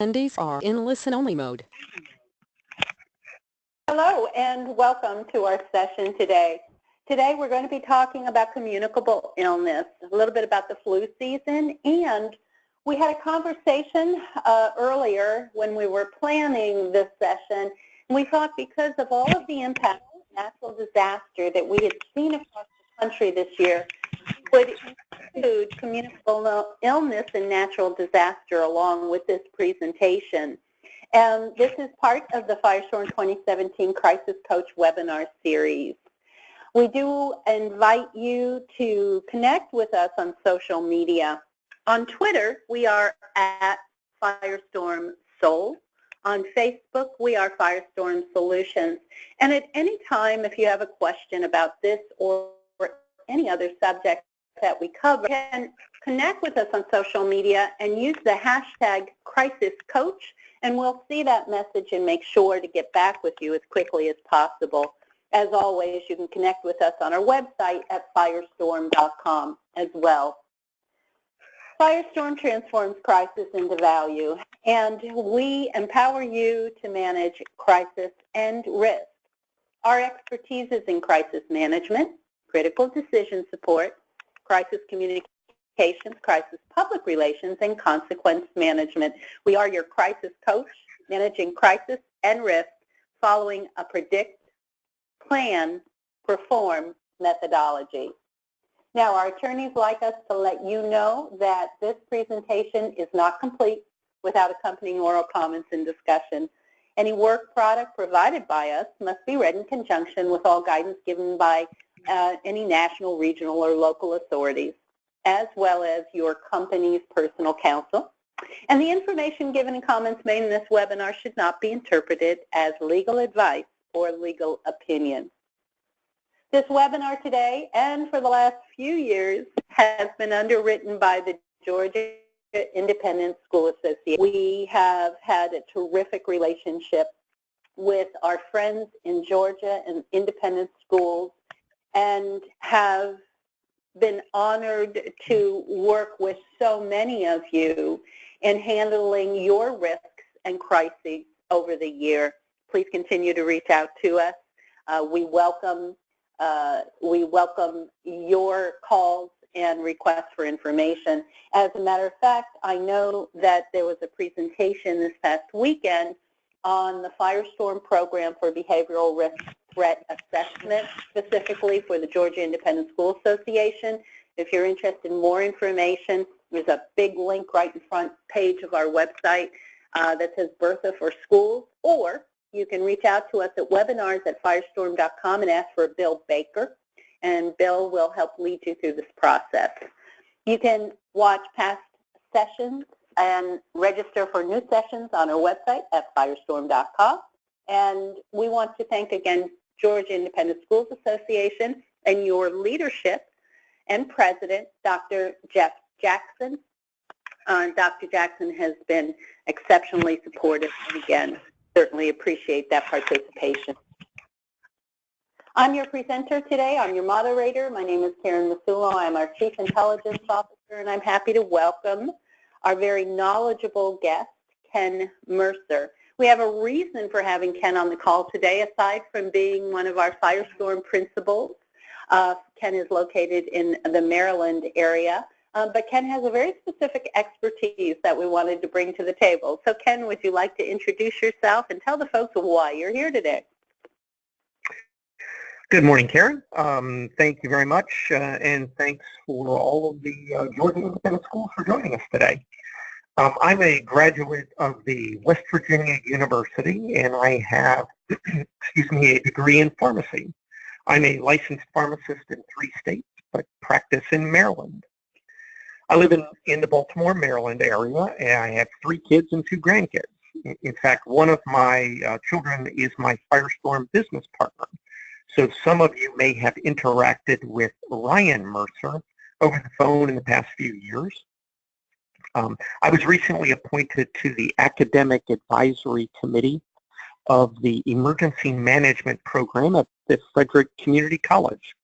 Attendees are in listen-only mode. Hello and welcome to our session today. Today we're going to be talking about communicable illness, a little bit about the flu season, and we had a conversation earlier when we were planning this session, and we thought because of all of the impacts of natural disaster that we had seen across the country this year, we would include communicable illness and natural disaster along with this presentation. And this is part of the Firestorm 2017 Crisis Coach webinar series. We do invite you to connect with us on social media. On Twitter, we are at Firestorm Soul. On Facebook, we are Firestorm Solutions. And at any time, if you have a question about this or any other subject that we cover, you can connect with us on social media and use the hashtag CrisisCoach, and we'll see that message and make sure to get back with you as quickly as possible. As always, you can connect with us on our website at firestorm.com as well. Firestorm transforms crisis into value, and we empower you to manage crisis and risk. Our expertise is in crisis management, critical decision support, crisis communications, crisis public relations, and consequence management. We are your crisis coach, managing crisis and risk, following a predict, plan, perform methodology. Now, our attorneys like us to let you know that this presentation is not complete without accompanying oral comments and discussion. Any work product provided by us must be read in conjunction with all guidance given by any national, regional, or local authorities, as well as your company's personal counsel. And the information given and comments made in this webinar should not be interpreted as legal advice or legal opinion. This webinar today and for the last few years has been underwritten by the Georgia Independent School Association. We have had a terrific relationship with our friends in Georgia and independent schools and have been honored to work with so many of you in handling your risks and crises over the year. Please continue to reach out to us. We welcome your calls and requests for information. As a matter of fact, I know that there was a presentation this past weekend on the Firestorm program for behavioral risk threat assessment, specifically for the Georgia Independent School Association. If you're interested in more information, there's a big link right in front page of our website that says Bertha for Schools, or you can reach out to us at webinars@firestorm.com and ask for Bill Baker, and Bill will help lead you through this process. You can watch past sessions and register for new sessions on our website at firestorm.com. And we want to thank again Georgia Independent Schools Association and your leadership and president, Dr. Jeff Jackson. Dr. Jackson has been exceptionally supportive, and again, certainly appreciate that participation. I'm your presenter today. I'm your moderator. My name is Karen Masulo. I'm our Chief Intelligence Officer, and I'm happy to welcome our very knowledgeable guest, Ken Mercer. We have a reason for having Ken on the call today, aside from being one of our Firestorm principals. Ken is located in the Maryland area, but Ken has a very specific expertise that we wanted to bring to the table. So Ken, would you like to introduce yourself and tell the folks why you're here today? Good morning, Karen. Thank you very much, and thanks for all of the Georgia Independent Schools for joining us today. I'm a graduate of the West Virginia University, and I have, a degree in pharmacy. I'm a licensed pharmacist in 3 states, but practice in Maryland. I live in the Baltimore, Maryland area, and I have 3 kids and 2 grandkids. In fact, one of my children is my Firestorm business partner. So some of you may have interacted with Ryan Mercer over the phone in the past few years. I was recently appointed to the Academic Advisory Committee of the Emergency Management Program at the Frederick Community College.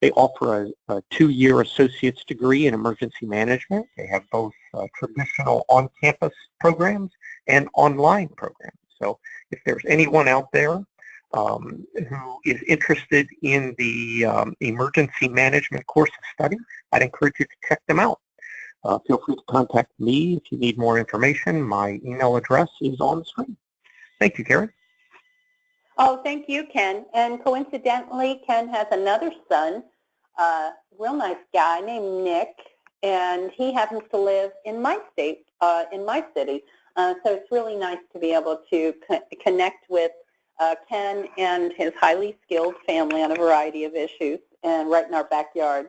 They offer a 2-year associate's degree in emergency management. They have both traditional on-campus programs and online programs. So if there's anyone out there who is interested in the emergency management course of study, I'd encourage you to check them out. Feel free to contact me if you need more information. My email address is on the screen. Thank you, Karen. Oh, thank you, Ken. And coincidentally, Ken has another son, a real nice guy named Nick, and he happens to live in my state, in my city. So it's really nice to be able to connect with Ken and his highly skilled family on a variety of issues, and right in our backyard.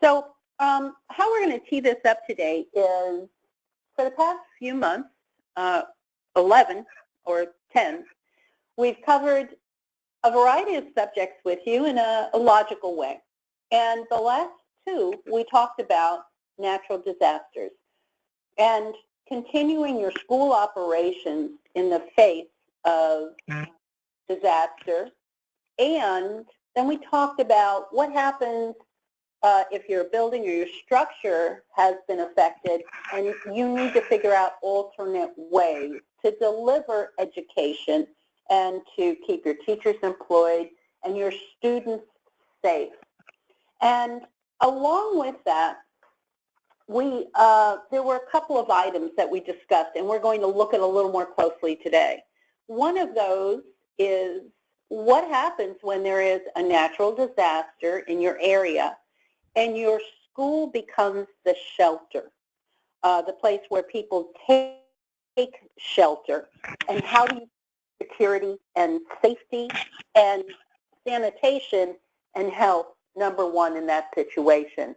So how we're going to tee this up today is, for the past few months, 11 or 10, we've covered a variety of subjects with you in a logical way. And the last two, we talked about natural disasters and continuing your school operations in the face of disaster. And then we talked about what happens if your building or your structure has been affected and you need to figure out alternate ways to deliver education and to keep your teachers employed and your students safe. And along with that, there were a couple of items that we discussed, and we're going to look at a little more closely today. One of those is what happens when there is a natural disaster in your area and your school becomes the shelter, the place where people take shelter, and how do you security and safety and sanitation and health number one in that situation.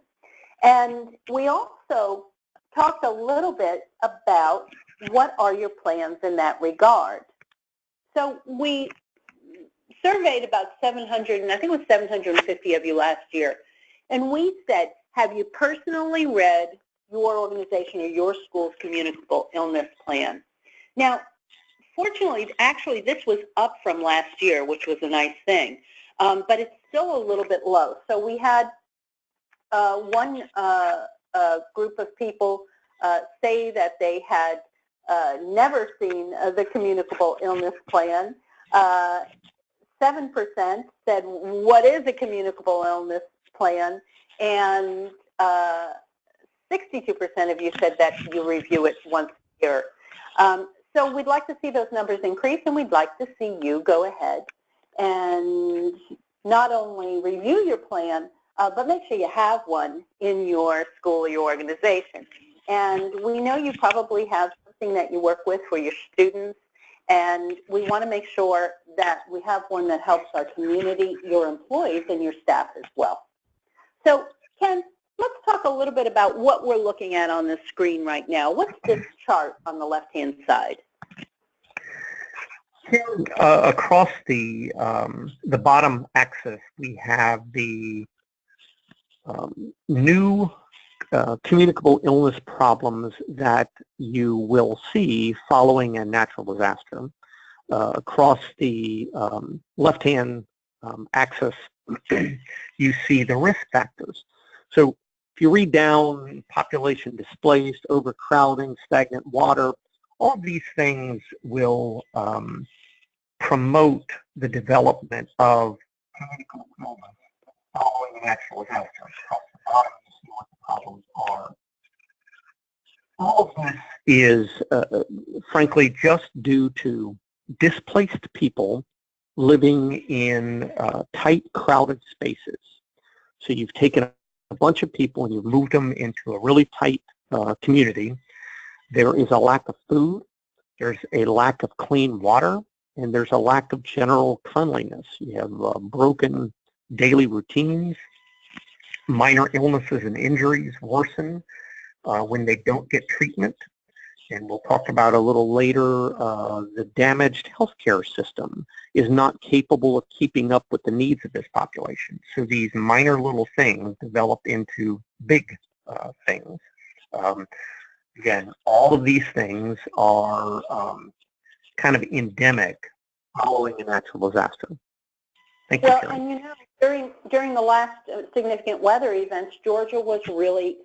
And we also talked a little bit about what are your plans in that regard. So we surveyed about 700, and I think it was 750 of you last year, and we said, have you personally read your organization or your school's communicable illness plan? Now, fortunately, actually, this was up from last year, which was a nice thing, but it's still a little bit low. So we had one group of people say that they had never seen the communicable illness plan. 7% said, what is a communicable illness plan? And 62% of you said that you review it once a year. So we'd like to see those numbers increase, and we'd like to see you go ahead and not only review your plan, but make sure you have one in your school or your organization. And we know you probably have something that you work with for your students, and we want to make sure that we have one that helps our community, your employees, and your staff as well. So, Ken, let's talk a little bit about what we're looking at on the screen right now. What's this chart on the left-hand side? Across the bottom axis, we have the new communicable illness problems that you will see following a natural disaster. Across the left-hand axis, you see the risk factors. So if you read down population displaced, overcrowding, stagnant water, all of these things will promote the development of communicable illness following a natural disaster. Across the bottom, you see what the problems are. All of this is, frankly, just due to displaced people living in tight, crowded spaces. So you've taken a bunch of people and you've moved them into a really tight community. There is a lack of food, there's a lack of clean water, and there's a lack of general cleanliness. You have broken daily routines. Minor illnesses and injuries worsen when they don't get treatment. And we'll talk about a little later, the damaged healthcare system is not capable of keeping up with the needs of this population. So these minor little things develop into big things. Again, all of these things are kind of endemic following a natural disaster. Thank you, Karen. And you know, during the last significant weather events, Georgia was really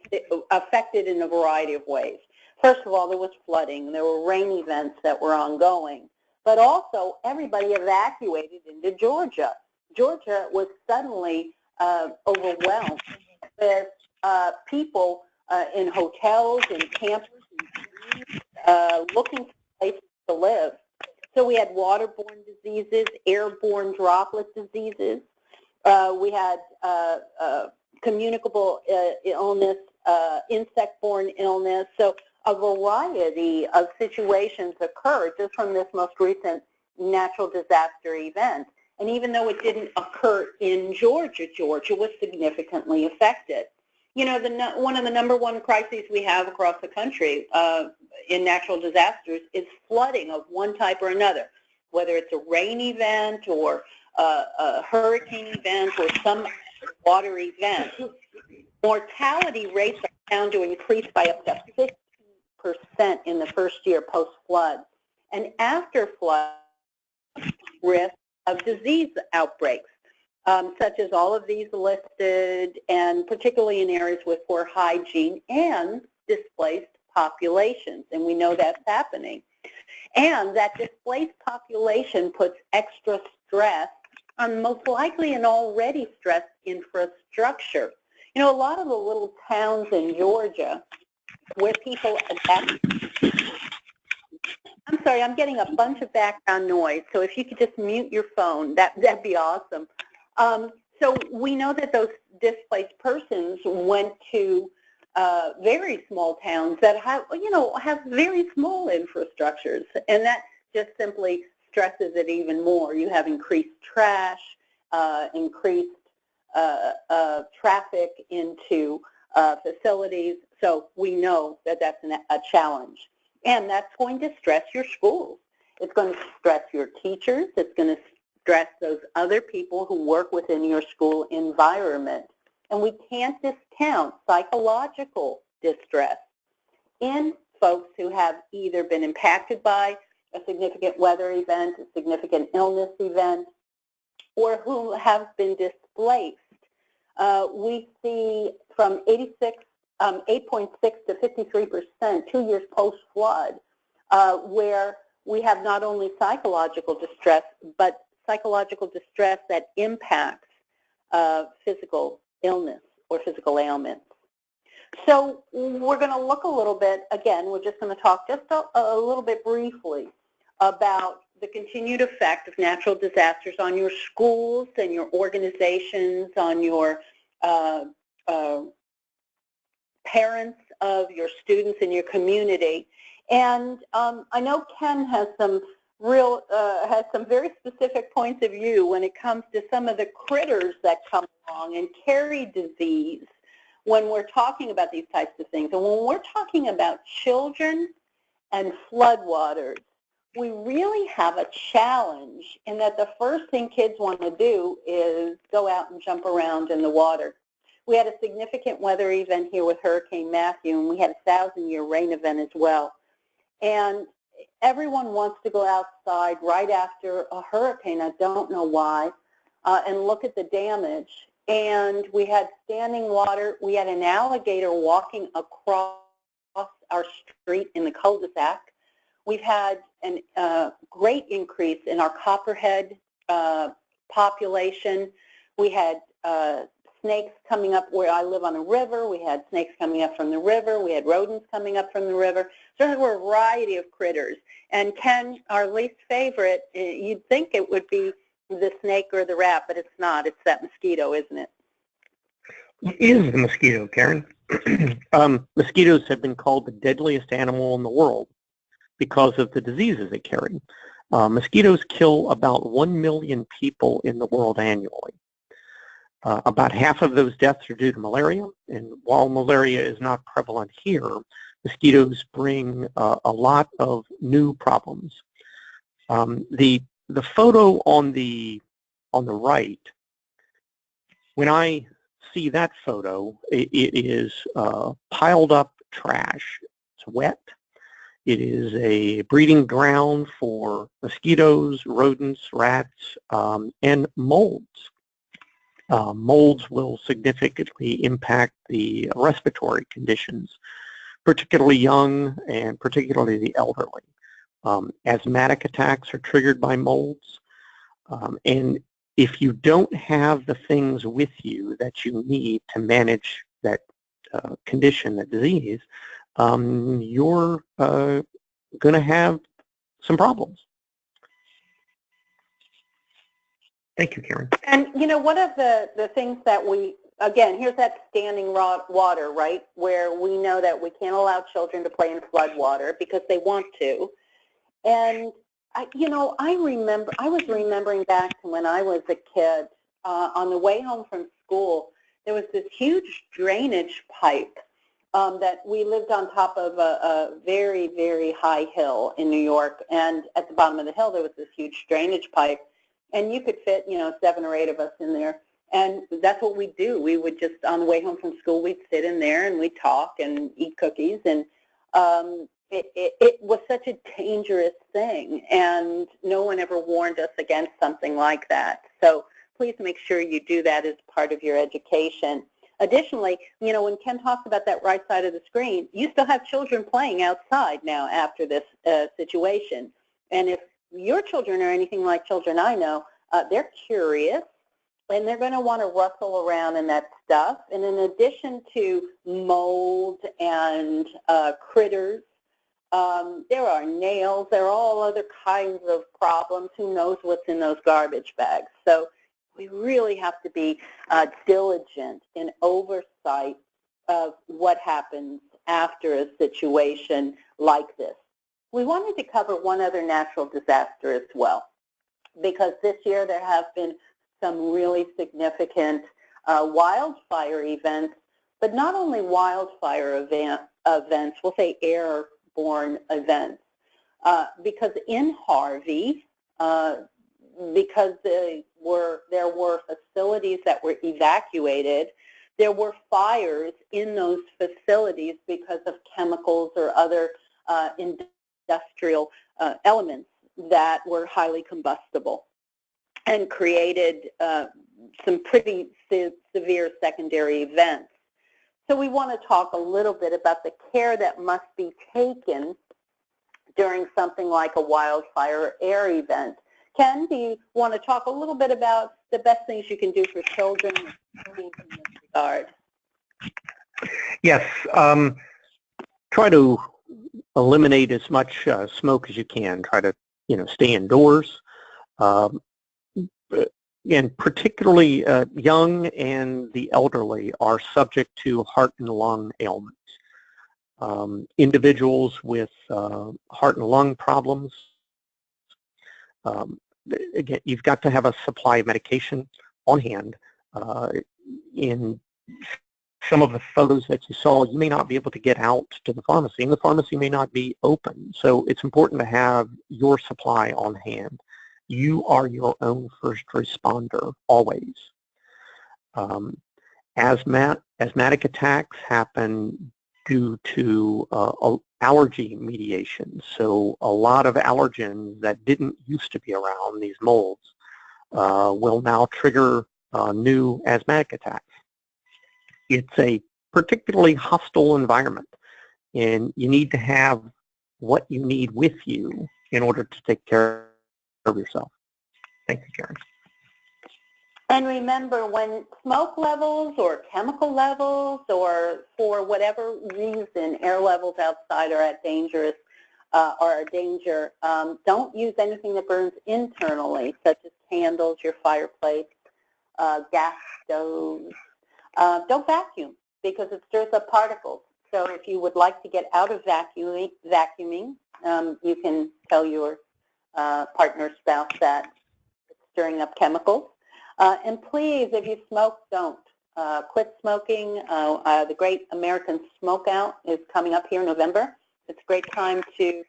affected in a variety of ways. First of all, there was flooding. There were rain events that were ongoing. But also, everybody evacuated into Georgia. Georgia was suddenly overwhelmed with people in hotels, in campers, looking for places to live. So we had waterborne diseases, airborne droplet diseases. We had communicable illness, insect-borne illness. So a variety of situations occurred just from this most recent natural disaster event. And even though it didn't occur in Georgia, Georgia was significantly affected. You know, one of the #1 crises we have across the country in natural disasters is flooding of one type or another, whether it's a rain event or a hurricane event or some water event. Mortality rates are found to increase by up to 50% in the first year post-flood. And after flood, risk of disease outbreaks, such as all of these listed, and particularly in areas with poor hygiene and displaced populations, and we know that's happening. And that displaced population puts extra stress on most likely an already stressed infrastructure. You know, a lot of the little towns in Georgia where people adapt. I'm sorry, I'm getting a bunch of background noise, so if you could just mute your phone, that'd be awesome. So we know that those displaced persons went to very small towns that have very small infrastructures, and that just simply stresses it even more. You have increased trash, increased traffic into facilities, so we know that that's a challenge. And that's going to stress your schools. It's going to stress your teachers. It's going to stress those other people who work within your school environment. And we can't discount psychological distress in folks who have either been impacted by a significant weather event, a significant illness event, or who have been displaced. We see from 8.6 to 53% 2 years post-flood, where we have not only psychological distress, but psychological distress that impacts physical illness or physical ailments. So we're going to look a little bit, again, we're just going to talk just a little bit briefly about the continued effect of natural disasters on your schools and your organizations, on your parents of your students in your community. And I know Ken has some very specific points of view when it comes to some of the critters that come along and carry disease when we're talking about these types of things. And when we're talking about children and floodwaters, we really have a challenge in that the first thing kids want to do is go out and jump around in the water. We had a significant weather event here with Hurricane Matthew, and we had a 1,000-year rain event as well. And everyone wants to go outside right after a hurricane, I don't know why, and look at the damage. And we had standing water. We had an alligator walking across our street in the cul-de-sac. We've had a great increase in our copperhead population. We had snakes coming up where I live on a river. We had snakes coming up from the river. We had rodents coming up from the river. So there were a variety of critters. And Ken, our least favorite, you'd think it would be the snake or the rat, but it's not. It's that mosquito, isn't it? It is the mosquito, Karen. Mosquitoes have been called the deadliest animal in the world because of the diseases they carry. Mosquitoes kill about 1 million people in the world annually. About half of those deaths are due to malaria, and while malaria is not prevalent here, mosquitoes bring a lot of new problems. The photo on the right, when I see that photo, it is piled up trash. It's wet. It is a breeding ground for mosquitoes, rodents, rats, and molds. Molds will significantly impact the respiratory conditions, particularly young and particularly the elderly. Asthmatic attacks are triggered by molds, and if you don't have the things with you that you need to manage that condition, that disease, you're going to have some problems. Thank you, Karen. And, you know, one of the things that we, again, here's that standing water, right, where we know that we can't allow children to play in flood water because they want to. And, you know, I was remembering back to when I was a kid, on the way home from school, there was this huge drainage pipe that we lived on top of a very, very high hill in New York. And at the bottom of the hill, there was this huge drainage pipe. And you could fit, you know, 7 or 8 of us in there. And that's what we'd do. We would just, on the way home from school, we'd sit in there and we'd talk and eat cookies. And it was such a dangerous thing. And no one ever warned us against something like that. So please make sure you do that as part of your education. Additionally, you know, when Ken talks about that right side of the screen, you still have children playing outside now after this situation. And if your children are anything like children I know, they're curious, and they're going to want to rustle around in that stuff. And in addition to mold and critters, there are nails. There are all other kinds of problems. Who knows what's in those garbage bags? So we really have to be diligent in oversight of what happens after a situation like this. We wanted to cover one other natural disaster as well, because this year there have been some really significant wildfire events, but not only wildfire events, we'll say airborne events, because in Harvey, because there were facilities that were evacuated, there were fires in those facilities because of chemicals or other industrial elements that were highly combustible and created some pretty severe secondary events. So we want to talk a little bit about the care that must be taken during something like a wildfire or air event. Ken, do you want to talk a little bit about the best things you can do for children in this regard? Yes. Try to eliminate as much smoke as you can. Try to, you know, stay indoors. And particularly young and the elderly are subject to heart and lung ailments. Individuals with heart and lung problems, again, you've got to have a supply of medication on hand. In some of the photos that you saw, you may not be able to get out to the pharmacy, and the pharmacy may not be open. So it's important to have your supply on hand. You are your own first responder, always. Asthmatic attacks happen due to allergy mediation. So a lot of allergens that didn't used to be around, these molds, will now trigger new asthmatic attacks. It's a particularly hostile environment, and you need to have what you need with you in order to take care of yourself. Thank you, Karen. And remember, when smoke levels or chemical levels or for whatever reason air levels outside are at dangerous or danger, don't use anything that burns internally, such as candles, your fireplace, gas stoves. Don't vacuum because it stirs up particles. So if you would like to get out of vacuuming, you can tell your partner, spouse that it's stirring up chemicals. And please, if you smoke, don't. Quit smoking. The Great American Smokeout is coming up here in November. It's a great time to make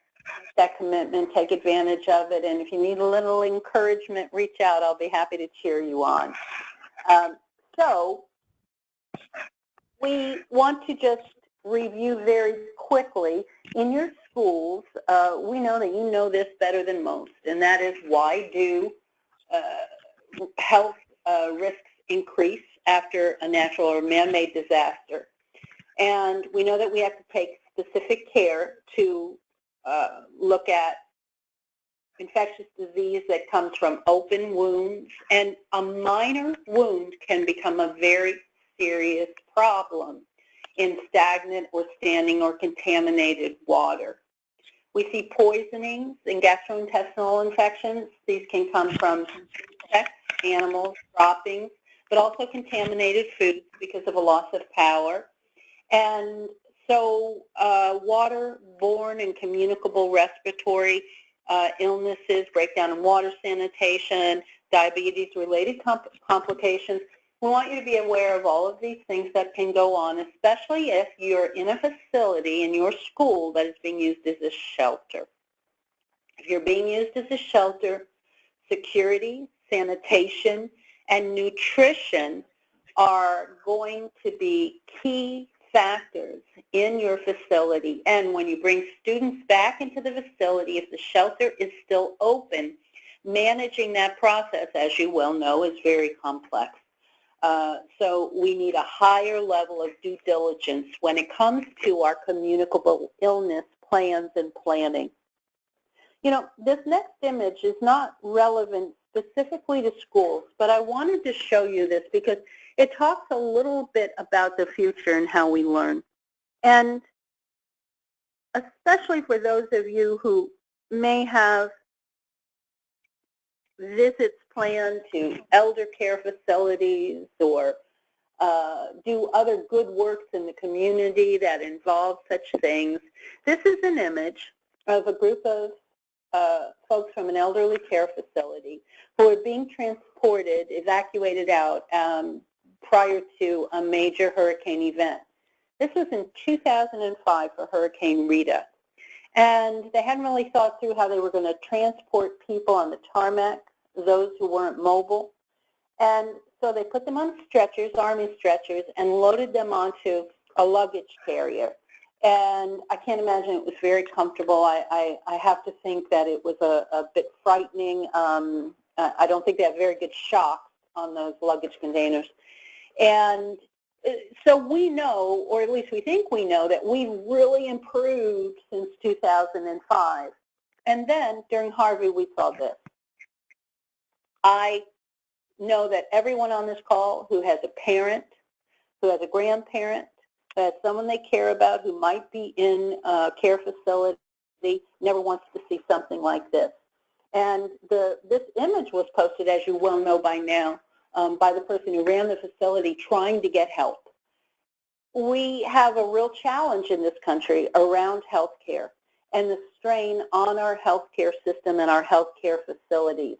that commitment, take advantage of it, and if you need a little encouragement, reach out. I'll be happy to cheer you on. So we want to just review very quickly. In your schools, we know that you know this better than most, and that is, why do health risks increase after a natural or man-made disaster? And we know that we have to take specific care to look at infectious disease that comes from open wounds, and a minor wound can become a very serious problem in stagnant or standing or contaminated water. We see poisonings and gastrointestinal infections. These can come from insects, animals, droppings, but also contaminated foods because of a loss of power. And so water-borne and communicable respiratory illnesses, breakdown in water sanitation, diabetes-related complications. We want you to be aware of all of these things that can go on, especially if you're in a facility in your school that is being used as a shelter. If you're being used as a shelter, security, sanitation, and nutrition are going to be key factors in your facility. And when you bring students back into the facility, if the shelter is still open, managing that process, as you well know, is very complex. So we need a higher level of due diligence when it comes to our communicable illness plans and planning. You know, this next image is not relevant specifically to schools, but I wanted to show you this because it talks a little bit about the future and how we learn. And especially for those of you who may have visits planned to elder care facilities or do other good works in the community that involve such things, this is an image of a group of folks from an elderly care facility who are being transported, evacuated out prior to a major hurricane event. This was in 2005 for Hurricane Rita. And they hadn't really thought through how they were going to transport people on the tarmac, those who weren't mobile. And so they put them on stretchers, army stretchers, and loaded them onto a luggage carrier. And I can't imagine it was very comfortable. I have to think that it was a bit frightening. I don't think they have very good shocks on those luggage containers. And so we know, or at least we think we know, that we've really improved since 2005. And then during Harvey, we saw this. I know that everyone on this call who has a parent, who has a grandparent, who has someone they care about who might be in a care facility, never wants to see something like this. And this image was posted, as you well know by now, by the person who ran the facility trying to get help. We have a real challenge in this country around health care and the strain on our health care system and our health care facilities.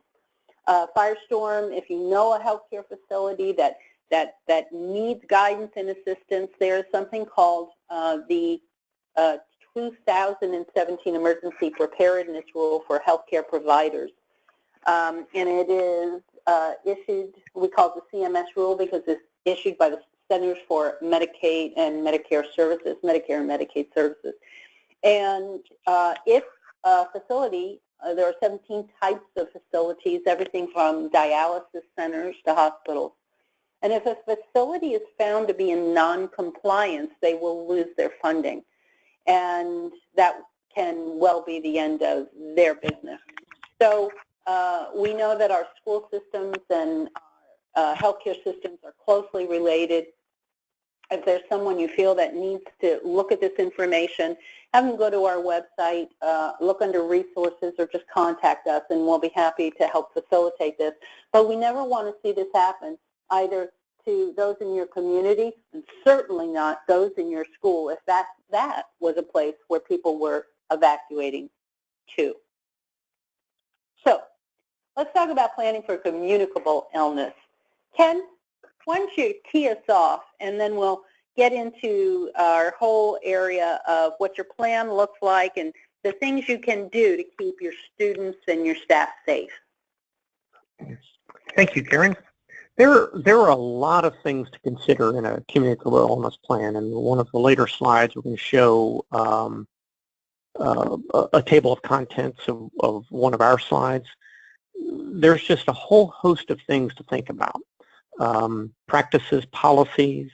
Firestorm, if you know a health care facility that needs guidance and assistance, there is something called the 2017 Emergency Preparedness Rule for healthcare providers. And it is issued, we call it the CMS rule because it's issued by the Centers for Medicaid and Medicare Services, Medicare and Medicaid Services. And if a facility, there are 17 types of facilities, everything from dialysis centers to hospitals. And if a facility is found to be in non-compliance, they will lose their funding. And that can well be the end of their business. So we know that our school systems and our healthcare systems are closely related. If there's someone you feel that needs to look at this information, have them go to our website, look under resources, or just contact us, and we'll be happy to help facilitate this. But we never want to see this happen, either to those in your community, and certainly not those in your school, if that was a place where people were evacuating to. So let's talk about planning for communicable illness. Ken, why don't you tee us off, and then we'll get into our whole area of what your plan looks like and the things you can do to keep your students and your staff safe. Thank you, Karen. There are a lot of things to consider in a communicable illness plan, and one of the later slides we're going to show a table of contents of one of our slides. There's just a whole host of things to think about. Practices, policies,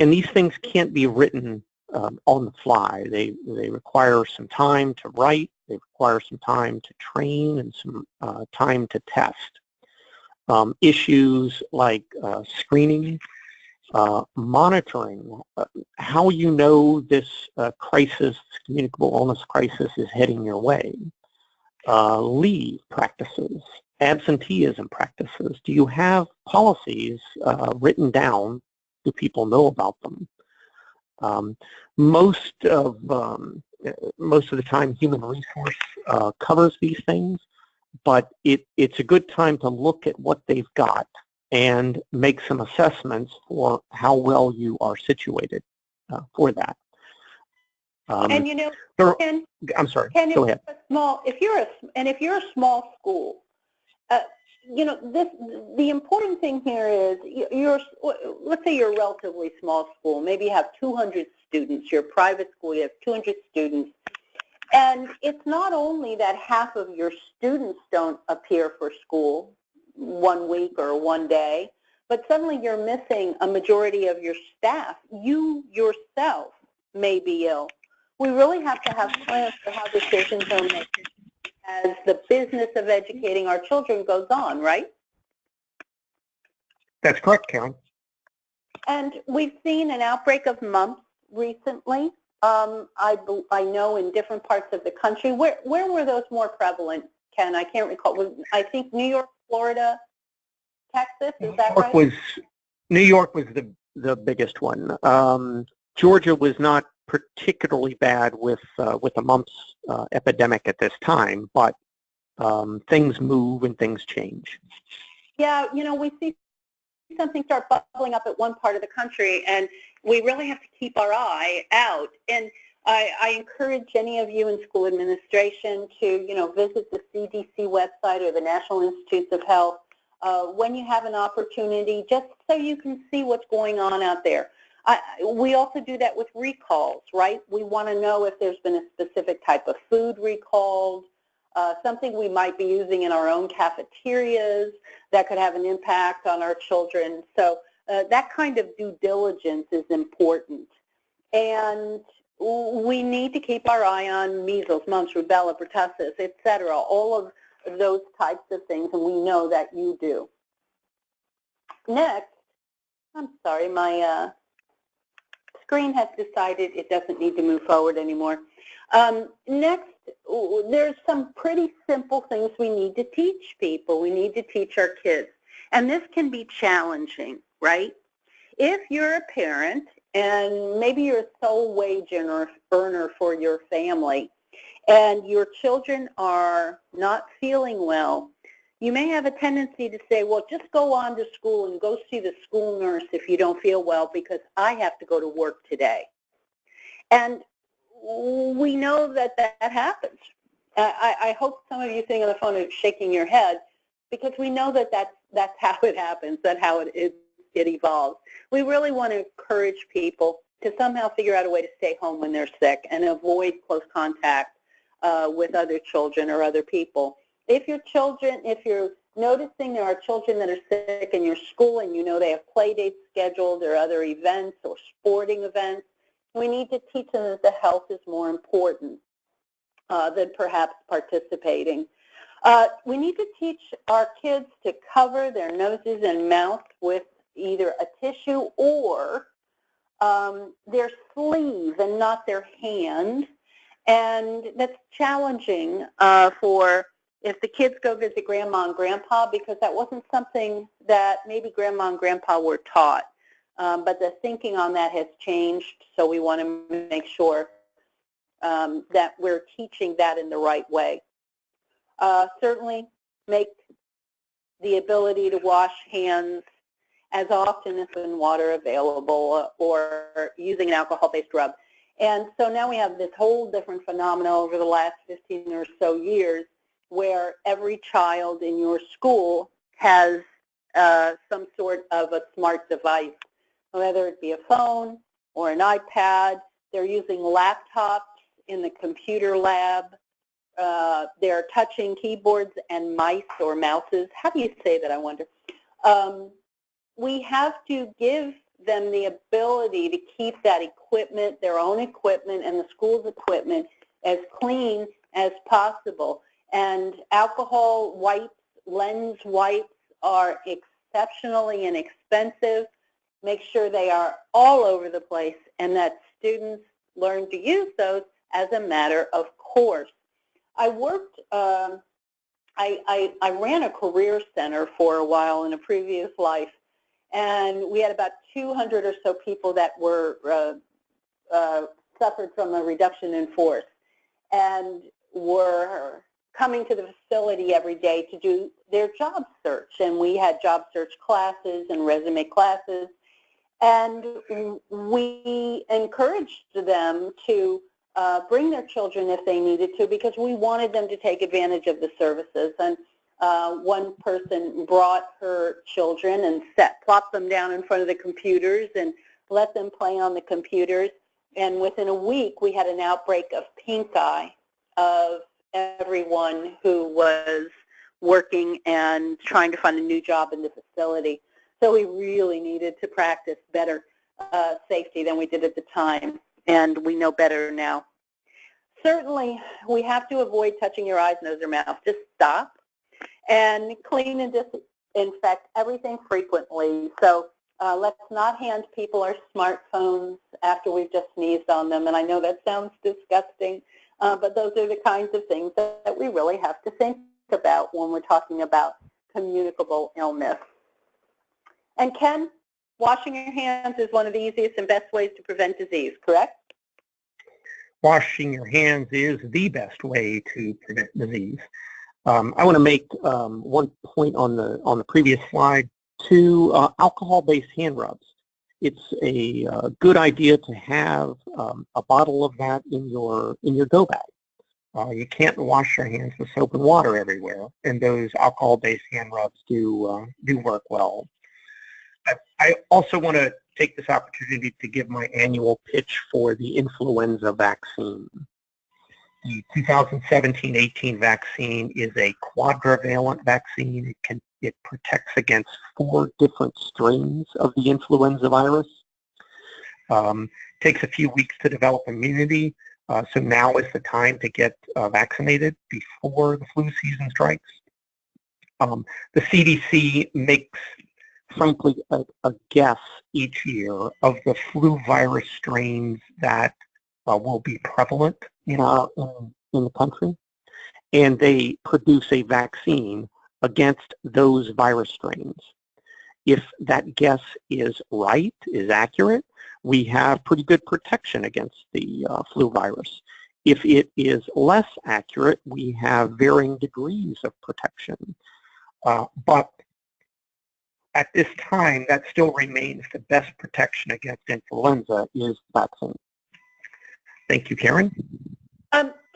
and these things can't be written on the fly. They require some time to write, they require some time to train, and some time to test. Issues like screening, monitoring, how you know this crisis, communicable illness crisis, is heading your way, leave practices, absenteeism practices. Do you have policies written down? Do people know about them? Most of the time, human resource covers these things, but it's a good time to look at what they've got and make some assessments for how well you are situated for that. And you know, Ken, I'm sorry. Ken, go ahead. If you're a small school, you know, the important thing here is let's say you're a relatively small school. Maybe you have 200 students. You're a private school. You have 200 students. And it's not only that half of your students don't appear for school 1 week or 1 day, but suddenly you're missing a majority of your staff. You yourself may be ill. We really have to have plans for how decisions are made as the business of educating our children goes on, right? That's correct, Karen. And we've seen an outbreak of mumps recently. I know in different parts of the country. Where were those more prevalent, Ken? I can't recall. I think New York, Florida, Texas, is that right? New York was the biggest one. Georgia was not particularly bad with the mumps epidemic at this time, but things move and things change. Yeah, you know, we see something start bubbling up at one part of the country, and we really have to keep our eye out. And I encourage any of you in school administration to, you know, visit the CDC website or the National Institutes of Health when you have an opportunity, just so you can see what's going on out there. We also do that with recalls, right? We want to know if there's been a specific type of food recalled, something we might be using in our own cafeterias that could have an impact on our children. So that kind of due diligence is important. And we need to keep our eye on measles, mumps, rubella, pertussis, etc., all of those types of things, and we know that you do. Next, I'm sorry, my screen has decided it doesn't need to move forward anymore. Next, there's some pretty simple things we need to teach people. We need to teach our kids. And this can be challenging, right? If you're a parent and maybe you're a sole wage earner for your family and your children are not feeling well, you may have a tendency to say, well, just go on to school and go see the school nurse if you don't feel well because I have to go to work today. And we know that that happens. I hope some of you sitting on the phone are shaking your head because we know that that's how it happens, that's how it evolves. We really want to encourage people to somehow figure out a way to stay home when they're sick and avoid close contact with other children or other people. If you're noticing there are children that are sick in your school and you know they have play dates scheduled or other events or sporting events, we need to teach them that the health is more important than perhaps participating. We need to teach our kids to cover their noses and mouth with either a tissue or their sleeve and not their hand. And that's challenging for if the kids go visit grandma and grandpa because that wasn't something that maybe grandma and grandpa were taught. But the thinking on that has changed, so we want to make sure that we're teaching that in the right way. Certainly make the ability to wash hands as often as when water available or using an alcohol-based rub. And so now we have this whole different phenomena over the last 15 or so years where every child in your school has some sort of a smart device, whether it be a phone or an iPad. They're using laptops in the computer lab. They're touching keyboards and mice or mouses. How do you say that, I wonder? We have to give them the ability to keep that equipment, their own equipment and the school's equipment, as clean as possible. And alcohol wipes, lens wipes are exceptionally inexpensive. Make sure they are all over the place and that students learn to use those as a matter of course. I worked, I ran a career center for a while in a previous life, and we had about 200 or so people that were suffered from a reduction in force and were coming to the facility every day to do their job search. And we had job search classes and resume classes, and we encouraged them to bring their children if they needed to, because we wanted them to take advantage of the services. And one person brought her children and plopped them down in front of the computers and let them play on the computers. And within a week, we had an outbreak of pink eye of everyone who was working and trying to find a new job in the facility. So we really needed to practice better safety than we did at the time, and we know better now. Certainly, we have to avoid touching your eyes, nose, or mouth. Just stop and clean and disinfect everything frequently. So let's not hand people our smartphones after we've just sneezed on them. And I know that sounds disgusting, but those are the kinds of things that we really have to think about when we're talking about communicable illness. And Ken, washing your hands is one of the easiest and best ways to prevent disease, correct? Washing your hands is the best way to prevent disease. I want to make one point on the previous slide to alcohol-based hand rubs. It's a good idea to have a bottle of that in your go bag. You can't wash your hands with soap and water everywhere, and those alcohol-based hand rubs do work well. I also want to take this opportunity to give my annual pitch for the influenza vaccine. The 2017-18 vaccine is a quadrivalent vaccine. It protects against 4 different strains of the influenza virus. Takes a few weeks to develop immunity, so now is the time to get vaccinated before the flu season strikes. The CDC makes, frankly, a guess each year of the flu virus strains that will be prevalent in the country, and they produce a vaccine against those virus strains. If that guess is right, is accurate, we have pretty good protection against the flu virus. If it is less accurate, we have varying degrees of protection. But at this time, that still remains the best protection against influenza is vaccine. Thank you, Karen.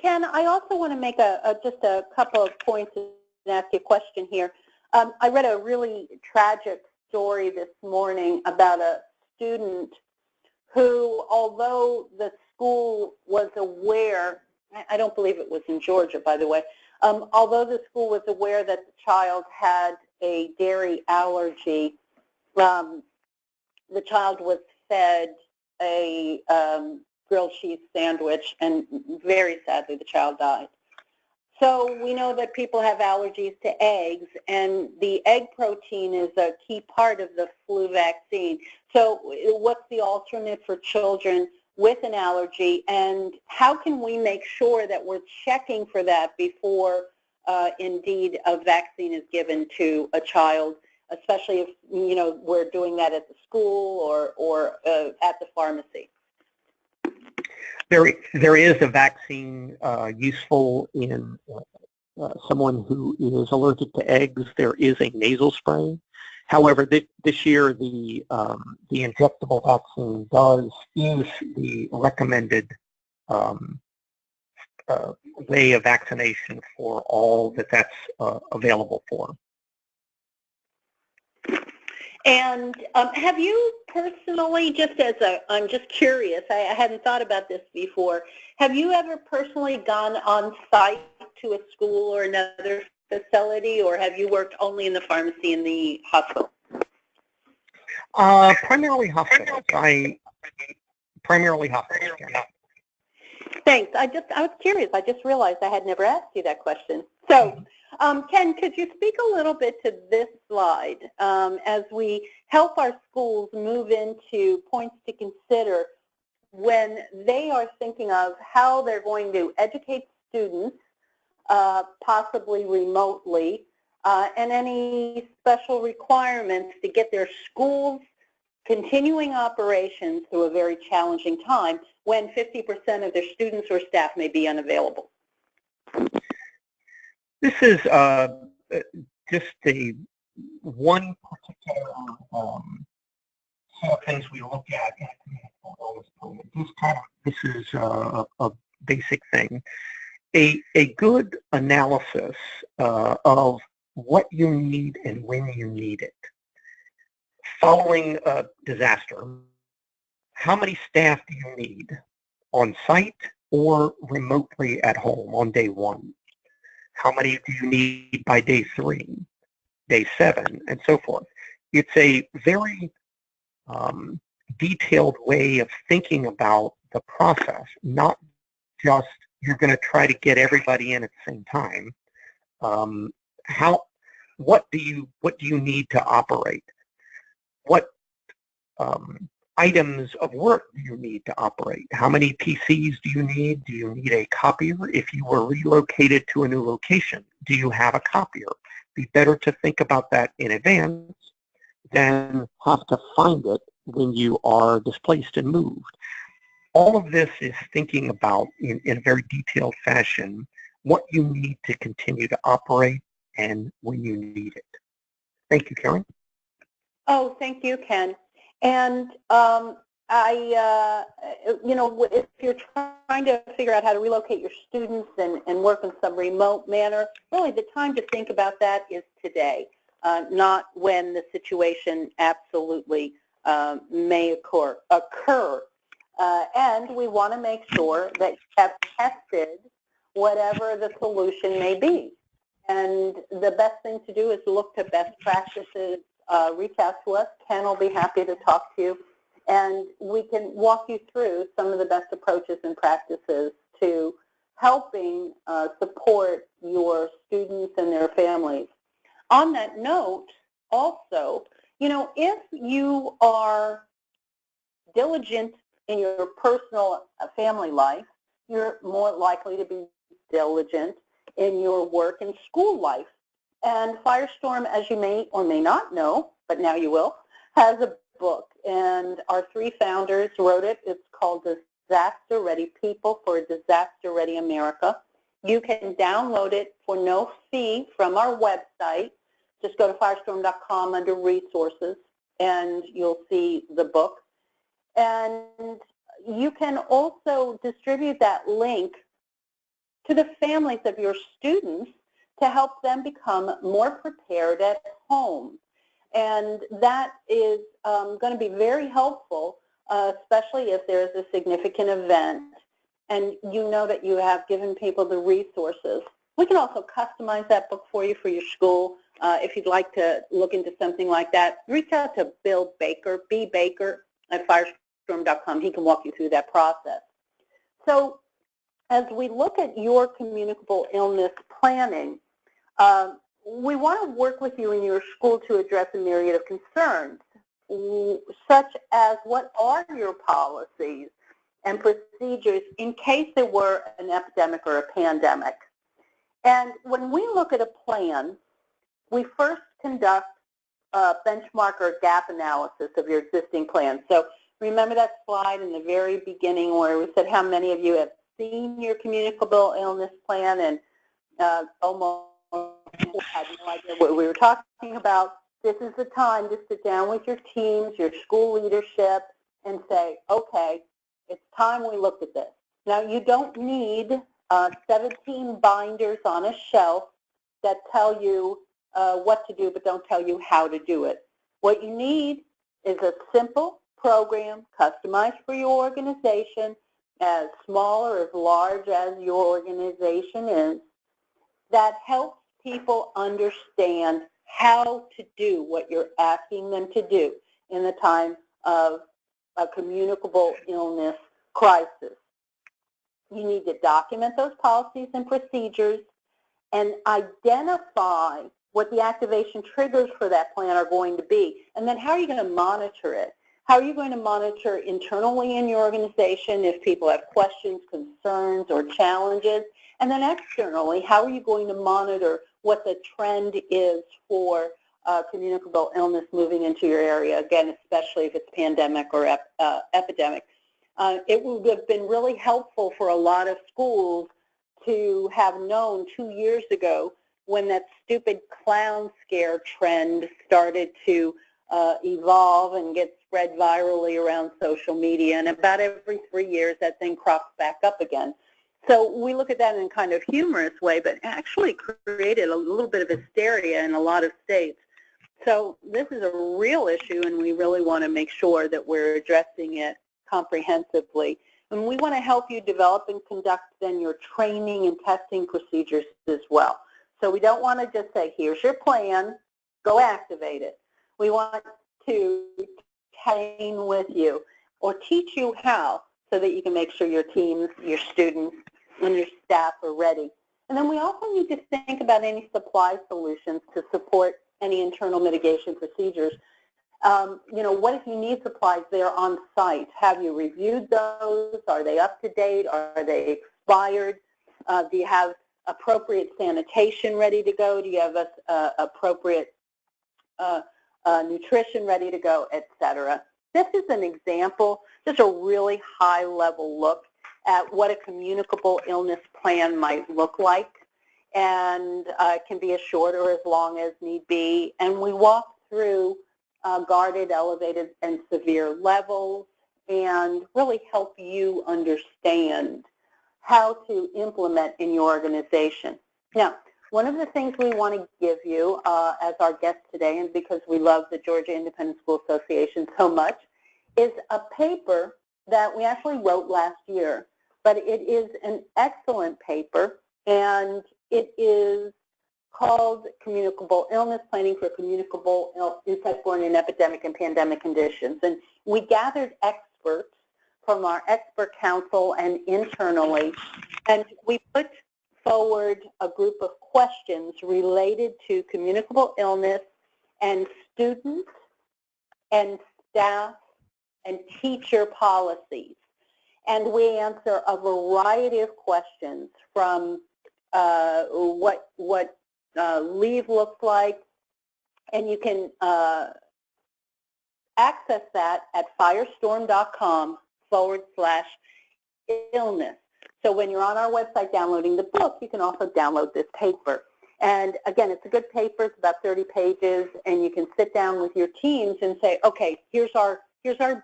Ken, I also want to make just a couple of points and ask you a question here. I read a really tragic story this morning about a student who, although the school was aware, I don't believe it was in Georgia, by the way, although the school was aware that the child had a dairy allergy, the child was fed a grilled cheese sandwich, and very sadly the child died. So we know that people have allergies to eggs, and the egg protein is a key part of the flu vaccine. So what's the alternate for children with an allergy, and how can we make sure that we're checking for that before indeed a vaccine is given to a child, especially if we're doing that at the school or at the pharmacy? There is a vaccine useful in someone who is allergic to eggs. There is a nasal spray. However, this year the injectable vaccine is the recommended way of vaccination for all that's available for. And have you personally, I'm just curious, I hadn't thought about this before, have you ever personally gone on site to a school or another facility, or have you worked only in the pharmacy in the hospital? Primarily hospitals. Primarily hospitals. Yeah. Thanks. I was curious. I just realized I had never asked you that question. So, Ken, could you speak a little bit to this slide as we help our schools move into points to consider when they are thinking of how they're going to educate students, possibly remotely, and any special requirements to get their schools continuing operations through a very challenging time when 50% of their students or staff may be unavailable? This is just one particular set of things we look at in a communicable illness plan. This is a basic thing. A good analysis of what you need and when you need it. Following a disaster, how many staff do you need on site or remotely at home on day 1? How many do you need by day 3, day 7, and so forth? It's a very detailed way of thinking about the process, not just you're going to try to get everybody in at the same time. What do you need to operate? What items of work do you need to operate? How many PCs do you need? Do you need a copier? If you were relocated to a new location, do you have a copier? Be better to think about that in advance than have to find it when you are displaced and moved. All of this is thinking about, in a very detailed fashion, what you need to continue to operate and when you need it. Thank you, Karen. Oh, thank you, Ken. And if you're trying to figure out how to relocate your students and work in some remote manner, really the time to think about that is today, not when the situation absolutely may occur. And we want to make sure that you have tested whatever the solution may be. And the best thing to do is look to best practices. Reach out to us. Ken will be happy to talk to you, and we can walk you through some of the best approaches and practices to helping support your students and their families. On that note, also, if you are diligent in your personal family life, you're more likely to be diligent in your work and school life. And Firestorm, as you may or may not know, but now you will, has a book, and our 3 founders wrote it. It's called Disaster Ready People for a Disaster Ready America. You can download it for no fee from our website. Just go to firestorm.com under resources, and you'll see the book. And you can also distribute that link to the families of your students to help them become more prepared at home. And that is going to be very helpful, especially if there is a significant event and you know that you have given people the resources. We can also customize that book for you for your school. If you'd like to look into something like that, reach out to Bill Baker, B. Baker at firestorm.com. He can walk you through that process. So as we look at your communicable illness planning, we want to work with you in your school to address a myriad of concerns, such as what are your policies and procedures in case there were an epidemic or a pandemic. And when we look at a plan, we first conduct a benchmark or gap analysis of your existing plan. So remember that slide in the very beginning where we said how many of you have seen your communicable illness plan, and almost had no idea what we were talking about. This is the time to sit down with your teams, your school leadership, and say, okay, it's time we looked at this. Now, you don't need 17 binders on a shelf that tell you what to do but don't tell you how to do it. What you need is a simple program customized for your organization, as small or as large as your organization is, that helps people understand how to do what you're asking them to do. in the time of a communicable illness crisis. You need to document those policies and procedures and identify what the activation triggers for that plan are going to be. And then how are you going to monitor it? How are you going to monitor internally in your organization if people have questions, concerns, or challenges? And then externally, how are you going to monitor what the trend is for communicable illness moving into your area, again, especially if it's pandemic or epidemic. It would have been really helpful for a lot of schools to have known 2 years ago when that stupid clown scare trend started to evolve and get spread virally around social media, and about every 3 years that thing crops back up again. So we look at that in a kind of humorous way, but actually created a little bit of hysteria in a lot of states. So this is a real issue, and we really want to make sure that we're addressing it comprehensively. And we want to help you develop and conduct then your training and testing procedures as well. So we don't want to just say, here's your plan, go activate it. We want to train with you or teach you how so that you can make sure your teams, your students, and your staff are ready. And then we also need to think about any supply solutions to support any internal mitigation procedures. You know, what if you need supplies there on site? Have you reviewed those? Are they up to date? Are they expired? Do you have appropriate sanitation ready to go? Do you have appropriate nutrition ready to go, et cetera? This is an example, just a really high-level look at what a communicable illness plan might look like, and it can be as short or as long as need be. And we walk through guarded, elevated, and severe levels and really help you understand how to implement in your organization. Now, one of the things we want to give you as our guest today, and because we love the Georgia Independent School Association so much, is a paper that we actually wrote last year. But it is an excellent paper, and it is called Communicable Illness Planning for Communicable Insect-Borne and Epidemic and Pandemic Conditions. And we gathered experts from our expert council and internally, and we put forward a group of questions related to communicable illness and student and staff and teacher policies. And we answer a variety of questions from what leave looks like, and you can access that at firestorm.com/illness. So when you're on our website downloading the book, you can also download this paper. And again, it's a good paper. It's about 30 pages, and you can sit down with your teams and say, okay, here's our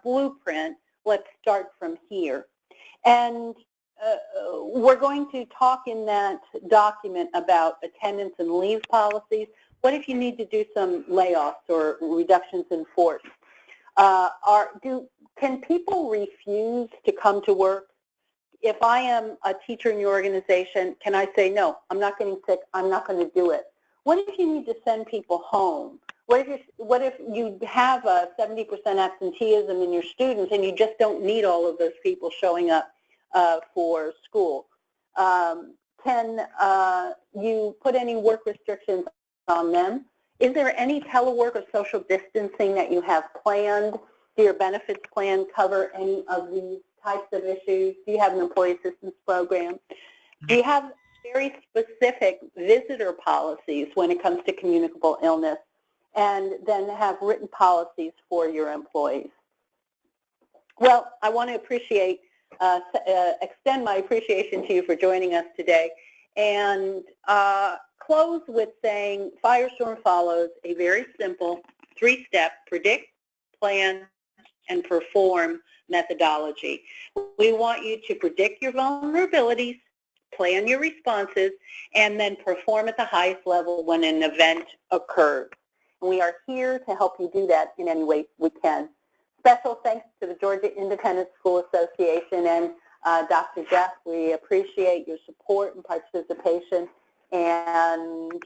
blueprint. Let's start from here. And we're going to talk in that document about attendance and leave policies. What if you need to do some layoffs or reductions in force? Can people refuse to come to work? If I am a teacher in your organization, can I say, no, I'm not getting sick, I'm not going to do it? What if you need to send people home? What if you have a 70% absenteeism in your students and you just don't need all of those people showing up for school? Can you put any work restrictions on them? Is there any telework or social distancing that you have planned? Do your benefits plan cover any of these types of issues? Do you have an employee assistance program? Do you have very specific visitor policies when it comes to communicable illness, and then have written policies for your employees? Well, I want to extend my appreciation to you for joining us today, and close with saying Firestorm follows a very simple 3-step predict, plan, and perform methodology. We want you to predict your vulnerabilities, plan your responses, and then perform at the highest level when an event occurs. And we are here to help you do that in any way we can. Special thanks to the Georgia Independent School Association and Dr. Jeff. We appreciate your support and participation, and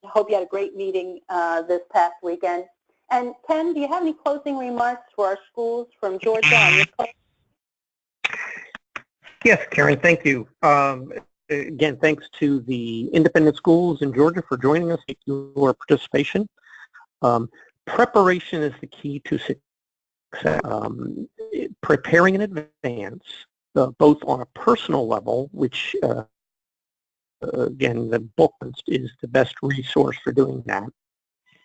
hope you had a great meeting this past weekend. And Ken, do you have any closing remarks for our schools from Georgia on this call? Yes, Karen, thank you. Again, thanks to the independent schools in Georgia for joining us, your participation. Preparation is the key to success. Preparing in advance, both on a personal level, which again, the book is the best resource for doing that,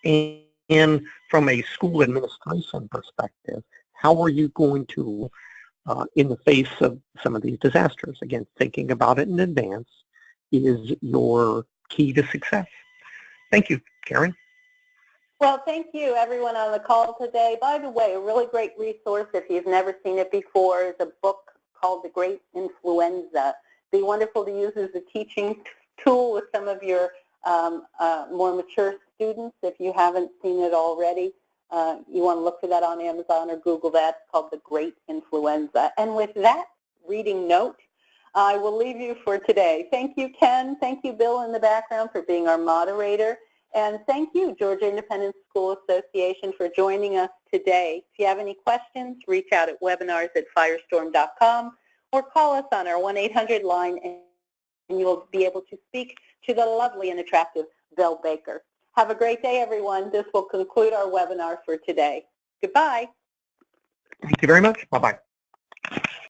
and from a school administration perspective, how are you going to, in the face of some of these disasters, again, thinking about it in advance is your key to success. Thank you, Karen. Well, thank you, everyone on the call today. By the way, a really great resource, if you've never seen it before, is a book called The Great Influenza. It'd be wonderful to use as a teaching tool with some of your more mature students. If you haven't seen it already, you want to look for that on Amazon or Google that. It's called The Great Influenza. And with that reading note, I will leave you for today. Thank you, Ken. Thank you, Bill, in the background, for being our moderator. And thank you, Georgia Independent School Association, for joining us today. If you have any questions, reach out at webinars@firestorm.com or call us on our 1-800 line, and you'll be able to speak to the lovely and attractive Bill Baker. Have a great day, everyone. This will conclude our webinar for today. Goodbye. Thank you very much. Bye-bye.